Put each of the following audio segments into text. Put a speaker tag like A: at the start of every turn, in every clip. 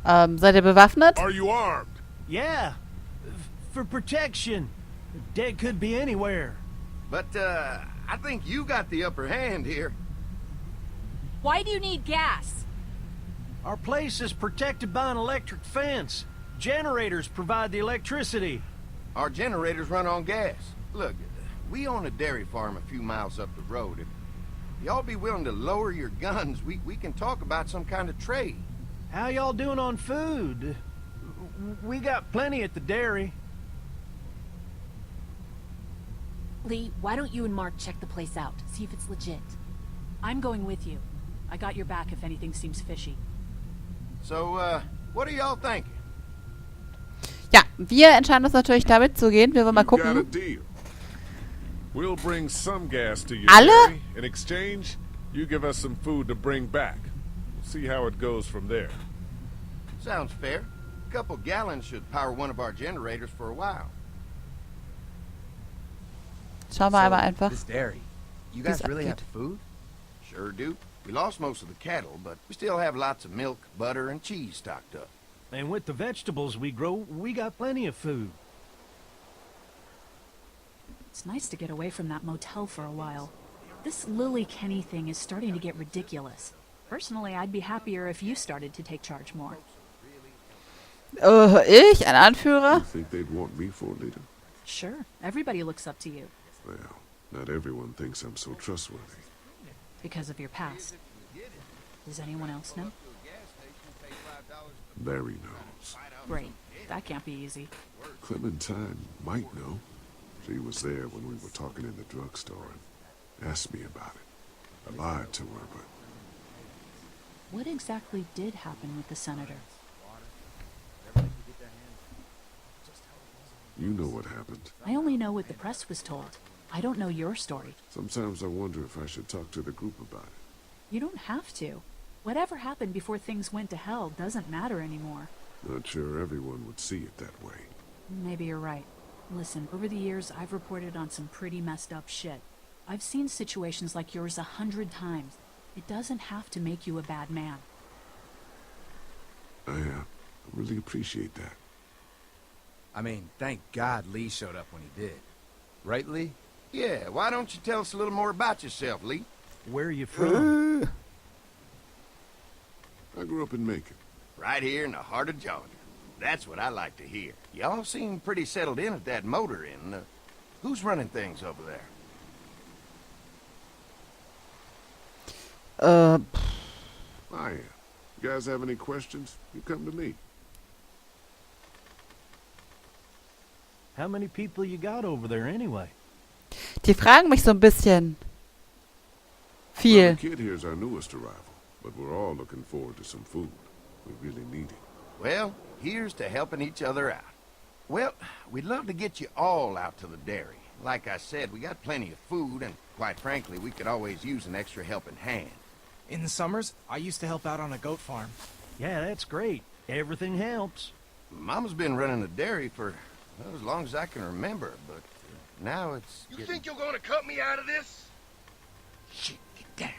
A: Seid ihr bewaffnet?
B: Are you armed?
C: Yeah, for protection. Dead could be anywhere.
D: But, I think you got the upper hand here.
E: Why do you need gas?
C: Our place is protected by an electric fence. Generators provide the electricity.
D: Our generators run on gas. Look, we own a dairy farm a few miles up the road. If y'all be willing to lower your guns, we can talk about some kind of trade.
C: How y'all doing on food? We got plenty at the dairy.
E: Lee, why don't you and Mark check the place out, see if it's legit?
F: I'm going with you. I got your back if anything seems fishy.
D: So, what are y'all thinking?
A: Ja, wir entscheiden uns natürlich da mitzugehen. Wir wollen mal
B: You got a
A: gucken.
B: deal. We'll bring some gas to your
A: Alle?
B: dairy. In exchange, you give us some food to bring back. We'll see how it goes from there.
D: Sounds fair. A couple gallons should power one of our generators for a while.
A: Schauen wir einmal einfach.
G: This dairy, you
A: Wie es
G: guys really have
A: abgeht.
G: food?
D: Sure do. We lost most of the cattle, but we still have lots of milk, butter, and cheese stocked up.
C: And with the vegetables we grow, we got plenty of food.
F: It's nice to get away from that motel for a while. This Lily Kenny thing is starting to get ridiculous. Personally, I'd be happier if you started to take charge more.
A: Ich? Ein Anführer?
B: You think they'd want me for a leader?
F: Sure, everybody looks up to you
B: Well, not everyone thinks I'm so trustworthy.
F: because of your past. Does anyone else know?
B: Larry knows.
F: Great. That can't be easy.
B: Clementine might know. She was there when we were talking in the drugstore and asked me about it. I lied to her, but
F: What exactly did happen with the senator?
B: you know what happened.
F: I only know what the press was told. I don't know your story.
B: Sometimes I wonder if I should talk to the group about it.
F: You don't have to. Whatever happened before things went to hell doesn't matter anymore.
B: Not sure everyone would see it that way.
F: Maybe you're right. Listen, over the years, I've reported on some pretty messed up shit. I've seen situations like yours 100 times. It doesn't have to make you a bad man.
B: I really appreciate that.
G: I mean, thank God Lee showed up when he did. Right, Lee?
D: Yeah, why don't you tell us a little more about yourself, Lee?
C: Where are you from?
B: I grew up in Macon.
D: Right here in the heart of Georgia. That's what I like to hear. Y'all seem pretty settled in at that motor inn. Who's running things over there?
B: I am. You guys have any questions? You come to me.
C: How many people you got over there anyway?
A: Die fragen mich so ein bisschen.
B: Well,
A: Viel.
B: the kid here's our newest arrival, but we're all looking forward to some food. We really need it.
D: Well, here's to helping each other out. Well, we'd love to get you all out to the dairy. Like I said, we got plenty of food, and quite frankly, we could always use an extra helping hand.
H: In the summers, I used to help out on a goat farm.
C: Yeah, that's great. Everything helps.
D: Mama's been running the dairy for well, as long as I can remember, but now it's
I: You
D: getting...
I: think you're gonna cut me out of this?
D: Shit, get down.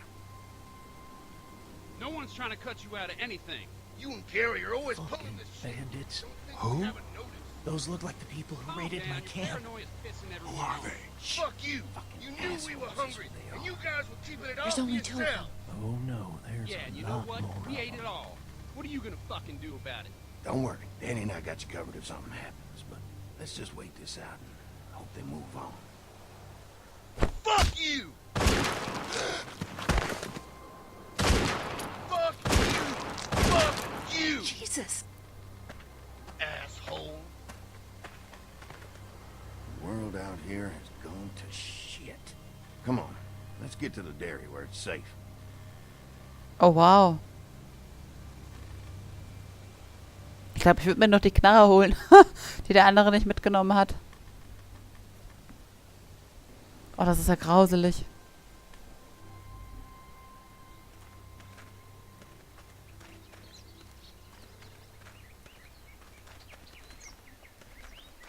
J: No one's trying to cut you out of anything.
I: You and Gary are always
C: Fucking
I: pulling this shit.
C: bandits.
H: Who?
I: Haven't noticed.
H: Those look like the people who
J: Calm
H: raided
J: down,
H: my
J: your
H: camp.
J: paranoia's pissing
B: Who
J: everyone
B: are
J: off.
B: they?
I: Fuck you. You knew we were hungry, and you guys were keeping it all
F: There's
I: for
F: only two of them.
I: yourself.
C: Oh no, there's
J: Yeah,
C: a
J: you know
C: lot
J: what?
C: more.
J: We ate it all. What are you gonna fucking do about it?
D: Don't worry, Danny and I got you covered if something happens, but let's just wait this out and hope they move on.
I: Fuck you! Fuck you! Fuck you!
F: Jesus!
I: Asshole!
D: The world out here has gone to shit. Come on, let's get to the dairy where it's safe.
A: Oh, wow. Ich glaube, ich würde mir noch die Knarre holen, die der andere nicht mitgenommen hat. Oh, das ist ja grauselig.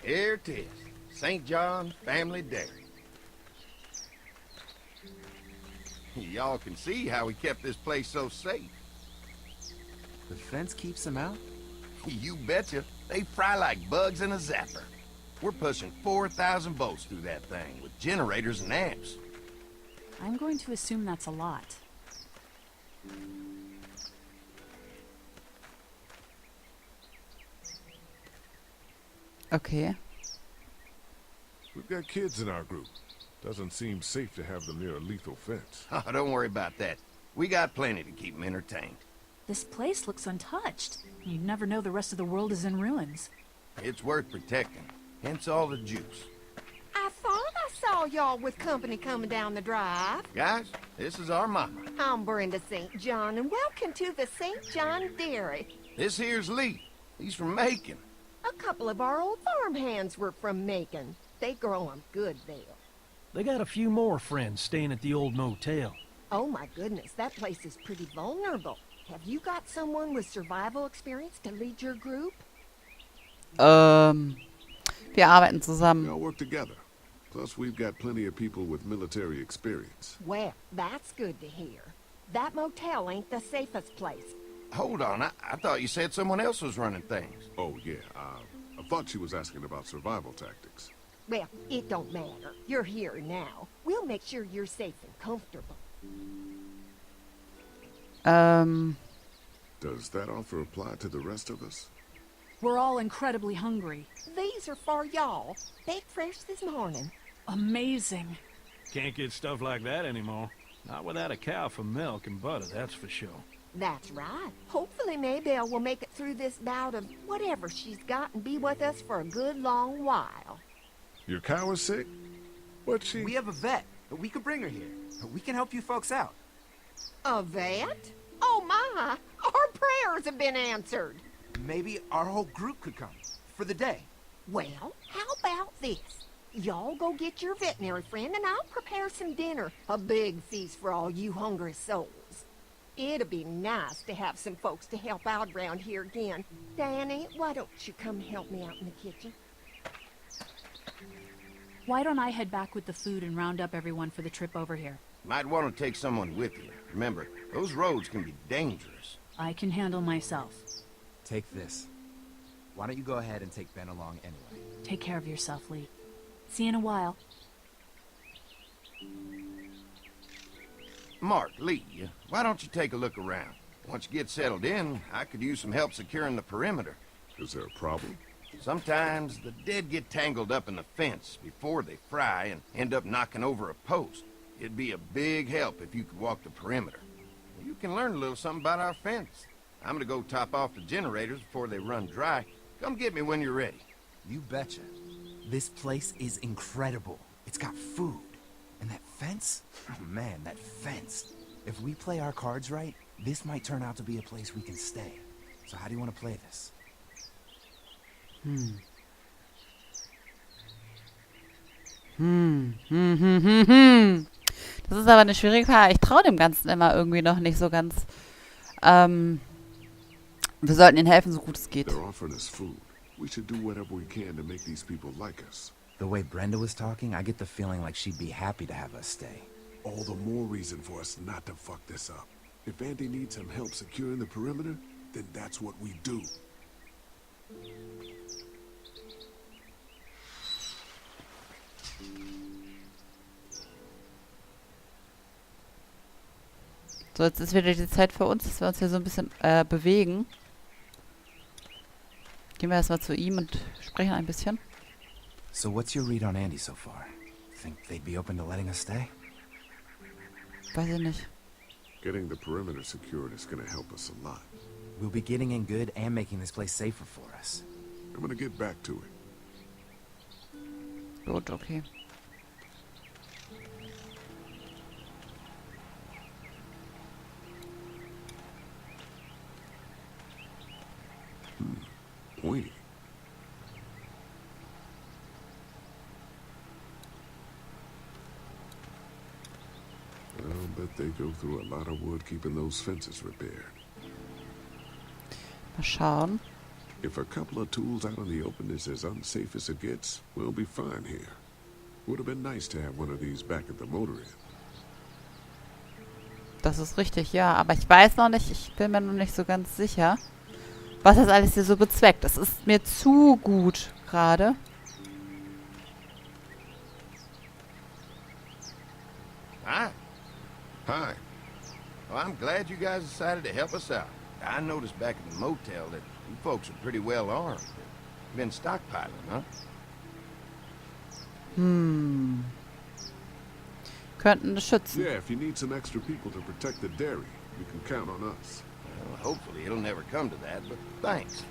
D: Here it is, St. John Family Dairy. Y'all can see how we kept this place so safe.
G: The fence keeps them out?
D: You betcha. They fry like bugs in a zapper. We're pushing 4,000 volts through that thing with generators and amps.
F: I'm going to assume that's a lot.
A: Okay.
B: We've got kids in our group. Doesn't seem safe to have them near a lethal fence.
D: Oh, don't worry about that. We got plenty to keep them entertained.
F: This place looks untouched. You'd never know the rest of the world is in ruins.
D: It's worth protecting. Hence all the juice.
K: I thought I saw y'all with company coming down the drive.
D: Guys, this is our mama.
K: I'm Brenda St. John, and welcome to the St. John Dairy.
D: This here's Lee. He's from Macon.
K: A couple of our old farmhands were from Macon. They grow 'em good there.
C: They got a few more friends staying at the old motel.
K: Oh my goodness, that place is pretty vulnerable. Have you got someone with survival experience to lead your group?
A: Wir arbeiten
B: We
A: zusammen.
B: all work together. Plus, we've got plenty of people with military experience.
K: Well, that's good to hear. That motel ain't the safest place.
D: Hold on, I thought you said someone else was running things.
B: Oh, yeah. I thought she was asking about survival tactics.
K: Well, it don't matter. You're here now. We'll make sure you're safe and comfortable.
B: Does that offer apply to the rest of us?
F: We're all incredibly hungry.
K: These are for y'all. Baked fresh this morning.
F: Amazing.
C: Can't get stuff like that anymore. Not without a cow for milk and butter, that's for sure.
K: That's right. Hopefully Maybelle will make it through this bout of whatever she's got and be with us for a good long while.
B: Your cow is sick? What's she?
G: We have a vet. We could bring her here. We can help you folks out.
K: A vet? Oh my! Our prayers have been answered.
G: Maybe our whole group could come. For the day.
K: Well, how about this? Y'all go get your veterinary friend and I'll prepare some dinner. A big feast for all you hungry souls. It'd be nice to have some folks to help out around here again. Danny, why don't you come help me out in the kitchen?
F: Why don't I head back with the food and round up everyone for the trip over here?
D: Might want to take someone with you. Remember, those roads can be dangerous.
F: I can handle myself.
G: Take this. Why don't you go ahead and take Ben along anyway?
F: Take care of yourself, Lee. See you in a while.
D: Mark, Lee, why don't you take a look around? Once you get settled in, I could use some help securing the perimeter.
B: Is there a problem?
D: Sometimes the dead get tangled up in the fence before they fry and end up knocking over a post. It'd be a big help if you could walk the perimeter. You can learn a little something about our fence. I'm gonna go top off the generators before they run dry. Come get me when you're ready.
G: You betcha. This place is incredible. It's got food. And that fence? Oh man, that fence. If we play our cards right, this might turn out to be a place we can stay. So how do you want to play this?
A: Das ist aber eine schwierige Frage. Ich traue dem Ganzen immer irgendwie noch nicht so ganz. Wir sollten ihnen helfen, so gut es geht.
B: They're offering us food. We should do whatever we can to make these people like us.
G: The way Brenda was talking, I get the feeling like she'd be happy to have us stay.
B: All the more reason for us not to fuck this up. If Andy needs some help securing the perimeter, then that's what we do.
A: So, jetzt ist wieder die Zeit für uns, dass wir uns hier so ein bisschen bewegen. Gehen wir erstmal zu ihm und sprechen ein bisschen.
G: So what's your read on Andy so far? Think they'd be open to letting us stay?
A: Weiß ich nicht.
B: Getting the perimeter secured is gonna help us a lot.
G: We'll be getting in good and making this place safer for us.
B: I'm gonna get back to it.
A: Gut, okay.
B: Pointy. I'll bet they go through a lot of wood keeping those fences repaired.
A: Mal schauen.
B: If a couple of tools out in the open is as unsafe as it gets, we'll be fine here. Would have been nice to have one of these back at the motor inn.
A: Das ist richtig, ja. Aber ich weiß noch nicht, ich bin mir noch nicht so ganz sicher. was das alles hier so bezweckt. Das ist mir zu gut gerade.
D: Hi.
B: Hi.
D: Well, I'm glad you guys decided to help us out. I noticed back at the motel that you folks are pretty well armed. Been stockpiling, huh?
A: Könnten das schützen.
B: Yeah, if you need some extra people to protect the dairy, you can count on us.
D: Well, hopefully it'll never come to that, but thanks.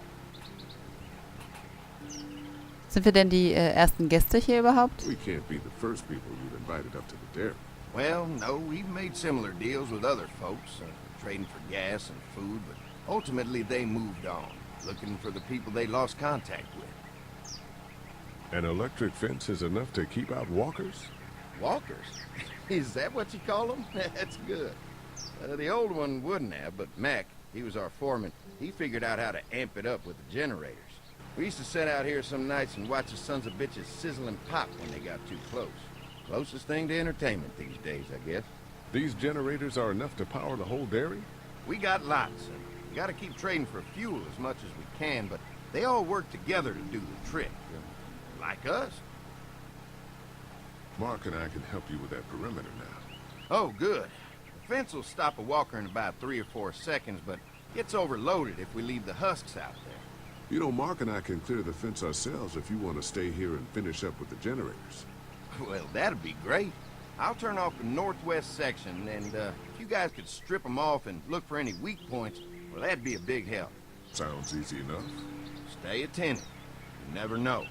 A: Sind wir denn die ersten Gäste hier überhaupt?
B: We can't be the first people you've invited up to the dairy.
D: Well, no, we've made similar deals with other folks, trading for gas and food, but ultimately they moved on, looking for the people they lost contact with.
B: An electric fence is enough to keep out walkers?
D: Walkers? Is that what you call them? That's good. The old one wouldn't have, but Mac, he was our foreman, he figured out how to amp it up with the generators. We used to sit out here some nights and watch the sons of bitches sizzle and pop when they got too close. Closest thing to entertainment these days, I guess.
B: These generators are enough to power the whole dairy?
D: We got lots, and we gotta keep trading for fuel as much as we can, but they all work together to do the trick. Like us.
B: Mark and I can help you with that perimeter now.
D: Oh, good. The fence will stop a walker in about 3 or 4 seconds, but gets overloaded if we leave the husks out there.
B: You know, Mark and I can clear the fence ourselves if you want to stay here and finish up with the generators.
D: Well, that'd be great. I'll turn off the northwest section, and if you guys could strip them off and look for any weak points, well, that'd be a big help.
B: Sounds easy enough.
D: Stay attentive. You never know.